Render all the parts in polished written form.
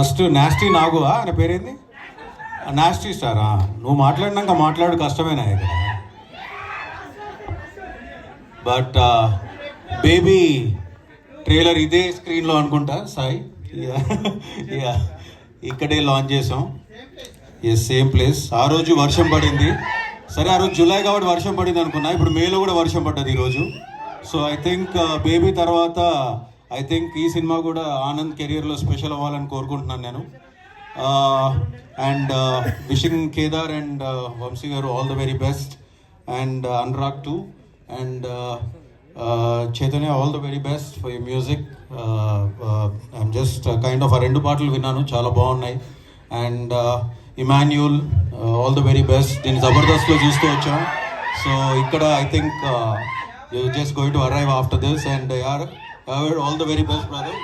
First nasty నాగు ఆయన పేరేంది, nasty స్టారా? నువ్వు మాట్లాడినాక మాట్లాడు కష్టమేనా ఇక్కడ. బట్ బేబీ ట్రైలర్ ఇదే స్క్రీన్లో అనుకుంటా సాయి, ఇక్కడే లాంచ్ చేసాం. Yes, same place. ఆ రోజు వర్షం పడింది, సరే ఆ రోజు జూలై కాబట్టి వర్షం పడింది అనుకున్నా, ఇప్పుడు మేలో కూడా వర్షం పడ్డది ఈరోజు. సో ఐ థింక్ బేబీ తర్వాత ఐ థింక్ ఈ సినిమా కూడా ఆనంద్ కెరియర్లో స్పెషల్ అవ్వాలని కోరుకుంటున్నాను నేను. And wishing Kedar and Vamsi గారు all the very best, and Anurag too, and Chaitanya all the very best for your music. I'm just kind of ఆ 2 పాటలు విన్నాను, చాలా బాగున్నాయి. And Emmanuel all the very best. నేను జబర్దస్త్లో చూస్తూ వచ్చాం, సో ఇక్కడ I think you just going to arrive after this. And all the very best brother,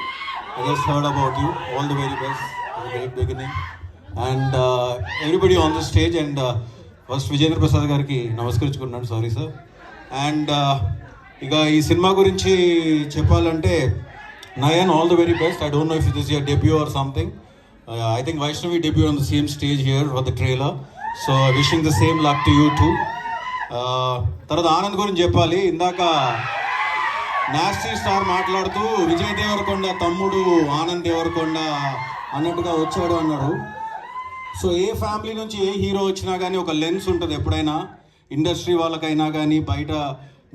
I just heard about you. All the very best, great beginning. And everybody on the stage. And first Vijendra Prasad గారికి నమస్కరించుకున్నాను, sorry sir. And ఇక ఈ cinema గురించి చెప్పాలంటే Nayan all the very best. I don't know if it is your debut or something. I think Vaishnavi debuted on the same stage here for the trailer. So wishing the same luck to you too. తర్వాత ఆనంద్ గురించి చెప్పాలి. ఇందాక nasty star మాట్లాడుతూ విజయ్ దేవరకొండ తమ్ముడు ఆనంద్ దేవరకొండ అన్నట్టుగా వచ్చాడు అన్నాడు. So ఏ family నుంచి ఏ హీరో వచ్చినా కానీ ఒక లెన్స్ ఉంటుంది ఎప్పుడైనా, ఇండస్ట్రీ వాళ్ళకైనా కానీ బయట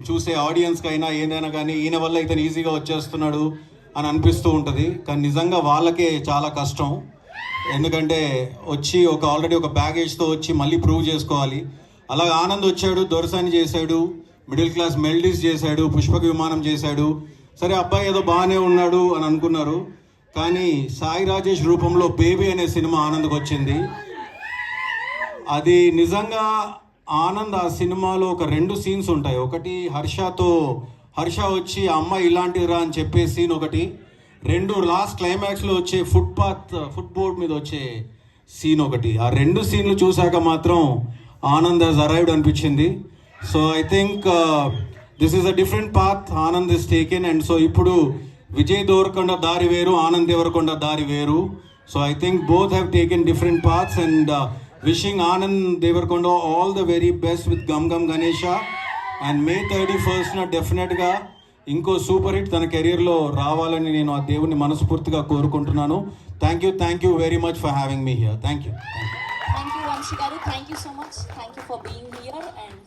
చూసే ఆడియన్స్కి అయినా ఏదైనా కానీ, ఈయన వల్ల ఇతను ఈజీగా వచ్చేస్తున్నాడు అని అనిపిస్తూ ఉంటుంది. కానీ నిజంగా వాళ్ళకే చాలా కష్టం, ఎందుకంటే వచ్చి ఆల్రెడీ ఒక బ్యాగేజ్తో వచ్చి మళ్ళీ ప్రూవ్ చేసుకోవాలి. అలాగే ఆనంద్ వచ్చాడు, దొరసాని చేశాడు, మిడిల్ క్లాస్ మెల్డీస్ చేశాడు, పుష్పక విమానం చేశాడు. సరే అబ్బాయి ఏదో బాగానే ఉన్నాడు అని అనుకున్నారు, కానీ సాయి రాజేష్ రూపంలో బేబీ అనే సినిమా ఆనంద్కి వచ్చింది. అది నిజంగా ఆనంద్ ఆ సినిమాలో ఒక 2 సీన్స్ ఉంటాయి. ఒకటి హర్ష వచ్చి అమ్మాయి ఇలాంటిదిరా అని చెప్పే సీన్ ఒకటి, 2 లాస్ట్ క్లైమాక్స్లో వచ్చే ఫుట్ బోర్డ్ మీద వచ్చే సీన్ ఒకటి. ఆ 2 సీన్లు చూశాక మాత్రం ఆనంద్ హాజ్ అరైవ్డ్ అనిపించింది. So I think this is a different path Anand is taken. And so ఇప్పుడు విజయ్ దేవరకొండ దారి వేరు, ఆనంద్ దేవరకొండ దారి వేరు. So I think both have taken different paths. And wishing Anand Deverakonda all the very best with Gam Gam Ganesha. And May 31st డెఫినెట్గా ఇంకో super hit తన కెరీర్లో రావాలని నేను ఆ దేవుని మనస్ఫూర్తిగా కోరుకుంటున్నాను. Thank you very much for having me here. Thank you Vamsi గారు, thank you so much. Thank you for being here. And